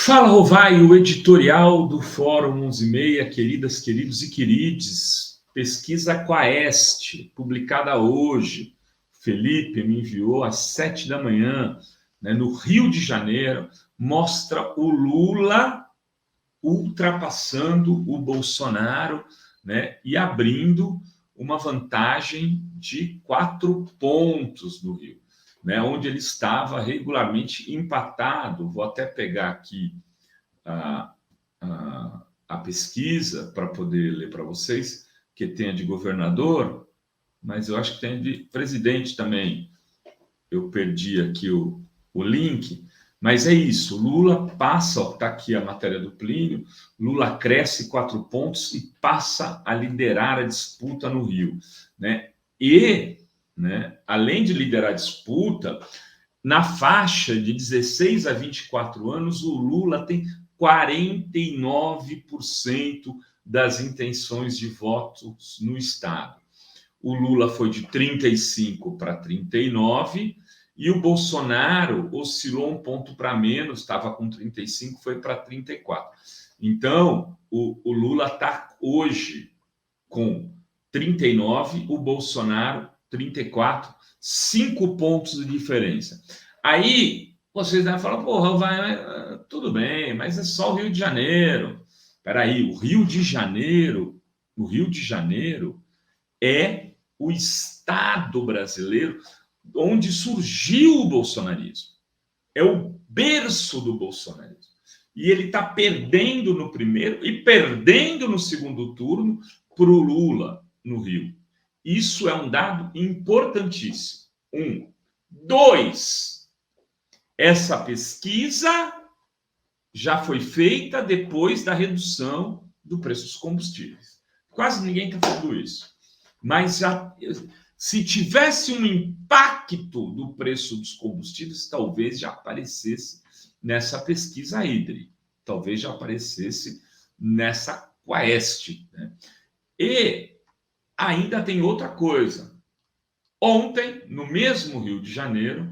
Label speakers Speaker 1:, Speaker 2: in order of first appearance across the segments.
Speaker 1: Fala, Rovai, o editorial do Fórum 11:30, queridas, queridos e querides. Pesquisa Quaest, publicada hoje. Felipe me enviou às 7 da manhã, no Rio de Janeiro, mostra o Lula ultrapassando o Bolsonaro, e abrindo uma vantagem de 4 pontos no Rio. Onde ele estava regularmente empatado. Vou até pegar aqui a pesquisa para poder ler para vocês, que tem a de governador, mas eu acho que tem de presidente também. Eu perdi aqui o link, mas é isso. Lula passa, está aqui a matéria do Plínio, Lula cresce 4 pontos e passa a liderar a disputa no Rio. E, além de liderar a disputa, na faixa de 16 a 24 anos, o Lula tem 49% das intenções de votos no estado. O Lula foi de 35 para 39 e o Bolsonaro oscilou um ponto para menos, estava com 35, foi para 34. Então, o Lula está hoje com 39, o Bolsonaro 34, 5 pontos de diferença. Aí vocês devem falar, porra, tudo bem, mas é só o Rio de Janeiro. Espera aí, o Rio de Janeiro é o estado brasileiro onde surgiu o bolsonarismo. É o berço do bolsonarismo. E ele está perdendo no primeiro e perdendo no segundo turno para o Lula no Rio. Isso é um dado importantíssimo. 1. 2. Essa pesquisa já foi feita depois da redução do preço dos combustíveis. Quase ninguém está falando isso. Mas se tivesse um impacto do preço dos combustíveis, talvez já aparecesse nessa pesquisa hídrica, talvez já aparecesse nessa Quaest. E ainda tem outra coisa. Ontem, no mesmo Rio de Janeiro,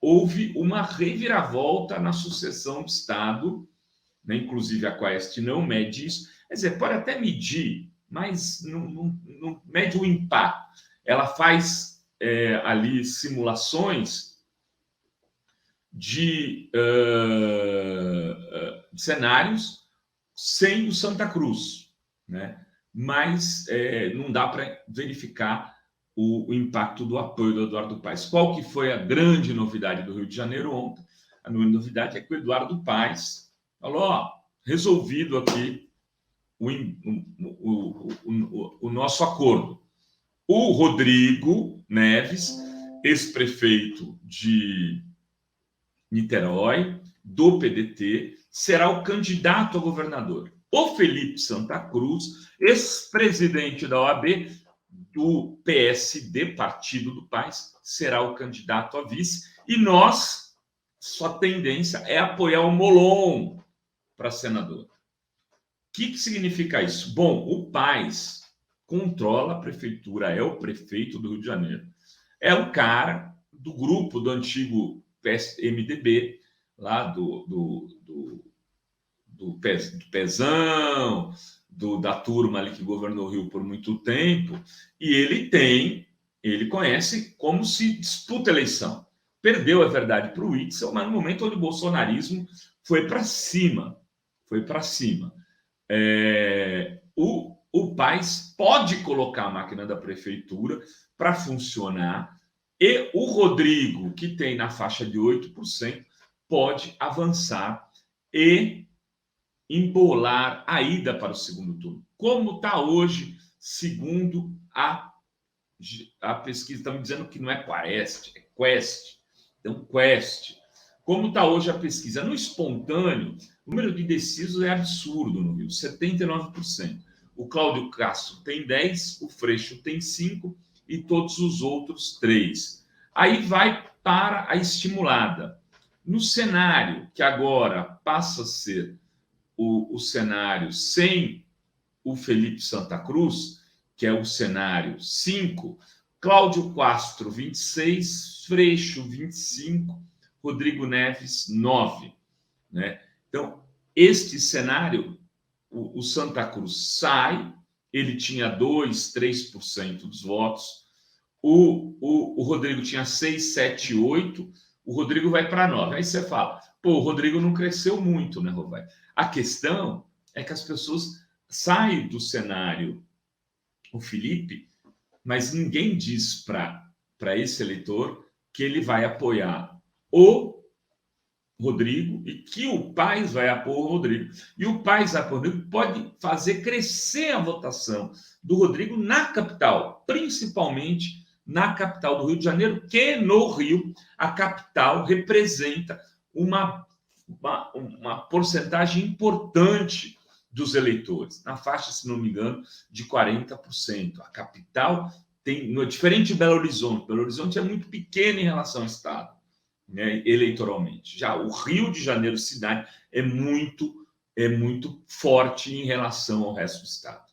Speaker 1: houve uma reviravolta na sucessão de Estado, inclusive a Quaest não mede isso, quer dizer, pode até medir, mas não mede o impacto. Ela faz ali simulações de cenários sem o Santa Cruz, mas não dá para verificar o impacto do apoio do Eduardo Paes. Qual que foi a grande novidade do Rio de Janeiro ontem? A novidade é que o Eduardo Paes falou, resolvido aqui o nosso acordo. O Rodrigo Neves, ex-prefeito de Niterói, do PDT, será o candidato a governador. O Felipe Santa Cruz, ex-presidente da OAB, do PSD, Partido do Paes, será o candidato a vice. E sua tendência é apoiar o Molon para senador. O que significa isso? Bom, o Paes controla a prefeitura, é o prefeito do Rio de Janeiro. É o cara do grupo do antigo MDB, lá do Pezão, da turma ali que governou o Rio por muito tempo, e ele conhece como se disputa a eleição. Perdeu, é verdade, para o Witzel, mas no momento onde o bolsonarismo foi para cima. O Paes pode colocar a máquina da prefeitura para funcionar, e o Rodrigo, que tem na faixa de 8%, pode avançar e embolar a ida para o segundo turno. Como está hoje, segundo a pesquisa, estamos dizendo que não é Quaest, é Quest. Então, Quest. Como está hoje a pesquisa? No espontâneo, o número de indecisos é absurdo no Rio, 79%. O Cláudio Castro tem 10%, o Freixo tem 5% e todos os outros 3%. Aí vai para a estimulada. No cenário que agora passa a ser o cenário sem o Felipe Santa Cruz, que é o cenário 5, Cláudio Castro, 26%, Freixo, 25%, Rodrigo Neves, 9%. Então, este cenário, o Santa Cruz sai, ele tinha 2, 3% dos votos, o Rodrigo tinha 6, 7, 8, o Rodrigo vai para 9. Aí você fala, pô, o Rodrigo não cresceu muito, né, Rovai? A questão é que as pessoas saem do cenário, o Felipe, mas ninguém diz para esse eleitor que ele vai apoiar o Rodrigo e que o Paes vai apoiar o Rodrigo. E o Paes apoiar o Rodrigo pode fazer crescer a votação do Rodrigo na capital, principalmente na capital do Rio de Janeiro, que no Rio a capital representa uma porcentagem importante dos eleitores, na faixa, se não me engano, de 40%. A capital tem, diferente de Belo Horizonte é muito pequeno em relação ao estado, né, eleitoralmente. Já o Rio de Janeiro, cidade, é muito forte em relação ao resto do estado.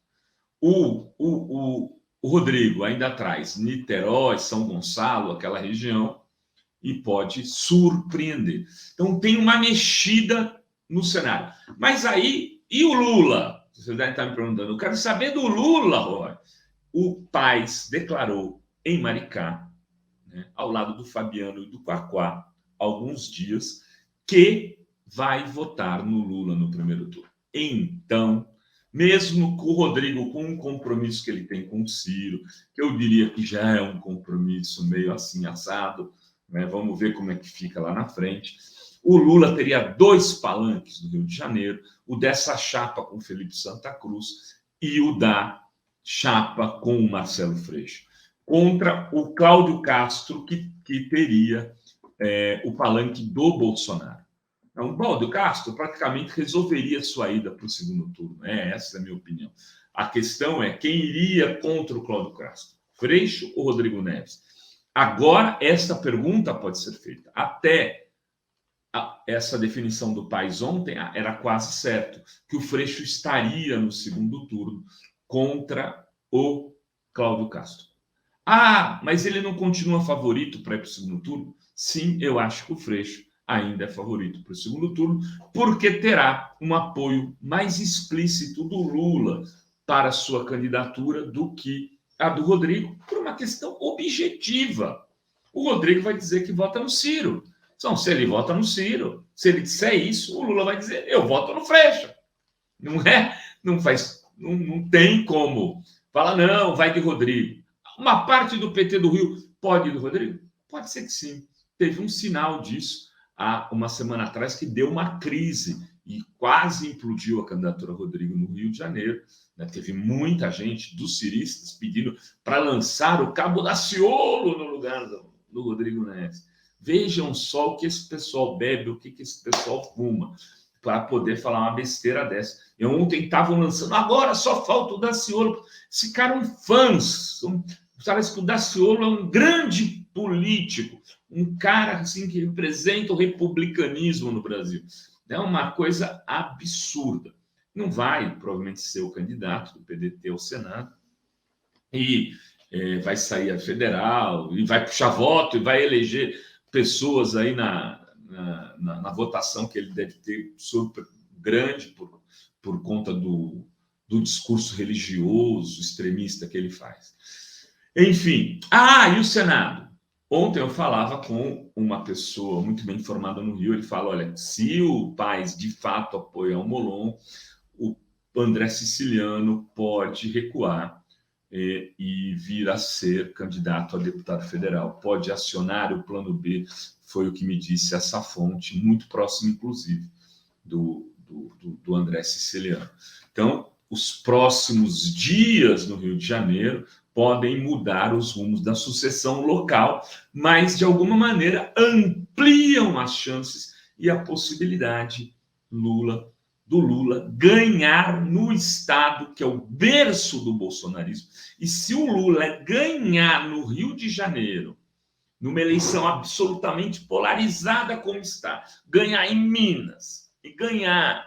Speaker 1: O Rodrigo ainda traz Niterói, São Gonçalo, aquela região, e pode surpreender. Então, tem uma mexida no cenário. Mas aí, e o Lula? Você deve estar me perguntando. Eu quero saber do Lula, Roy. O Paes declarou em Maricá, né, ao lado do Fabiano e do Quaquá, alguns dias, que vai votar no Lula no primeiro turno. Então, mesmo com o Rodrigo, com um compromisso que ele tem com o Ciro, que eu diria que já é um compromisso meio assim assado, né? Vamos ver como é que fica lá na frente. O Lula teria 2 palanques no Rio de Janeiro, o dessa chapa com Felipe Santa Cruz e o da chapa com o Marcelo Freixo, contra o Cláudio Castro, que teria o palanque do Bolsonaro. Então, o Cláudio Castro praticamente resolveria sua ida para o segundo turno. Essa é a minha opinião. A questão é quem iria contra o Cláudio Castro, Freixo ou Rodrigo Neves? Agora, essa pergunta pode ser feita. Até essa definição do Paes ontem era quase certo que o Freixo estaria no segundo turno contra o Cláudio Castro. Mas ele não continua favorito para ir para o segundo turno? Sim, eu acho que o Freixo ainda é favorito para o segundo turno, porque terá um apoio mais explícito do Lula para a sua candidatura do que a do Rodrigo, por uma questão objetiva. O Rodrigo vai dizer que vota no Ciro. Então, se ele vota no Ciro, se ele disser isso, o Lula vai dizer, eu voto no Freixo. Não é? Não tem como. Fala, não, vai de Rodrigo. Uma parte do PT do Rio pode ir do Rodrigo? Pode ser que sim. Teve um sinal disso há uma semana atrás que deu uma crise e quase implodiu a candidatura Rodrigo no Rio de Janeiro. Né? Teve muita gente dos ciristas pedindo para lançar o Cabo Daciolo no lugar do Rodrigo Neves. Vejam só o que esse pessoal bebe, o que esse pessoal fuma, para poder falar uma besteira dessa. Eu ontem estavam lançando, agora só falta o Daciolo. Ficaram fãs. Parece que o Daciolo é um grande político, um cara assim, que representa o republicanismo no Brasil. É uma coisa absurda. Não vai, provavelmente, ser o candidato do PDT ao Senado. E vai sair a federal, e vai puxar voto, e vai eleger pessoas aí na votação que ele deve ter super grande por conta do discurso religioso extremista que ele faz. Enfim. E o Senado? Ontem eu falava com uma pessoa muito bem informada no Rio, ele fala, olha, se o Paes de fato apoia o Molon, o André Siciliano pode recuar e vir a ser candidato a deputado federal. Pode acionar o plano B, foi o que me disse essa fonte, muito próxima, inclusive, do André Siciliano. Então, os próximos dias no Rio de Janeiro podem mudar os rumos da sucessão local, mas, de alguma maneira, ampliam as chances e a possibilidade do Lula ganhar no estado, que é o berço do bolsonarismo. E se o Lula ganhar no Rio de Janeiro, numa eleição absolutamente polarizada como está, ganhar em Minas e ganhar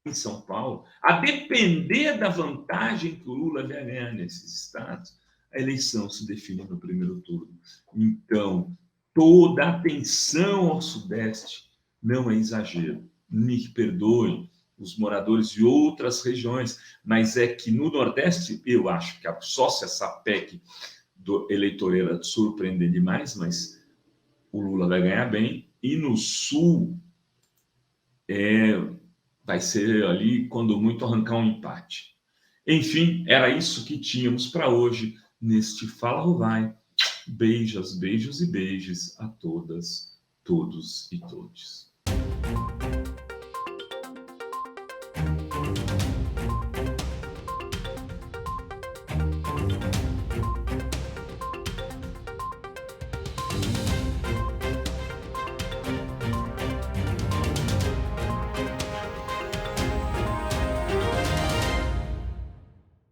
Speaker 1: em São Paulo, a depender da vantagem que o Lula vai ganhar nesses estados, a eleição se define no primeiro turno. Então, toda atenção ao Sudeste não é exagero. me perdoem os moradores de outras regiões, mas é que no Nordeste, eu acho que só se essa PEC do eleitoreira surpreender demais, mas o Lula vai ganhar bem, e no Sul vai ser ali, quando muito, arrancar um empate. Enfim, era isso que tínhamos para hoje neste Fala Rovai. Beijos, beijos e beijos a todas, todos e todes.